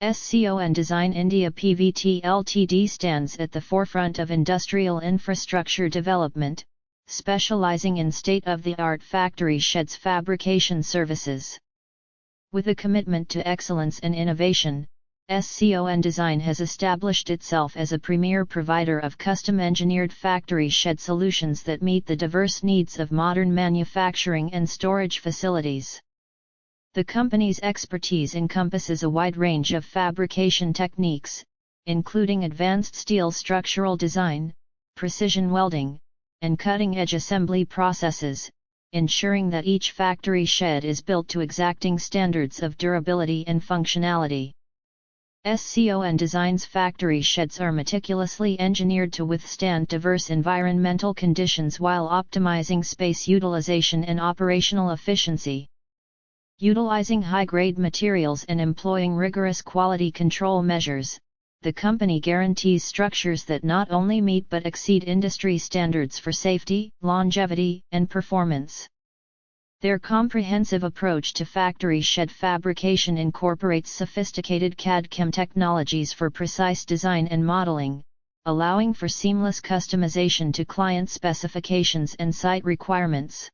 SCON Design India Pvt Ltd stands at the forefront of industrial infrastructure development, specializing in state-of-the-art factory sheds fabrication services. With a commitment to excellence and innovation, SCON Design has established itself as a premier provider of custom-engineered factory shed solutions that meet the diverse needs of modern manufacturing and storage facilities. The company's expertise encompasses a wide range of fabrication techniques, including advanced steel structural design, precision welding, and cutting-edge assembly processes, ensuring that each factory shed is built to exacting standards of durability and functionality. SCON Design's factory sheds are meticulously engineered to withstand diverse environmental conditions while optimizing space utilization and operational efficiency. Utilizing high-grade materials and employing rigorous quality control measures, the company guarantees structures that not only meet but exceed industry standards for safety, longevity, and performance. Their comprehensive approach to factory shed fabrication incorporates sophisticated CAD/CAM technologies for precise design and modeling, allowing for seamless customization to client specifications and site requirements.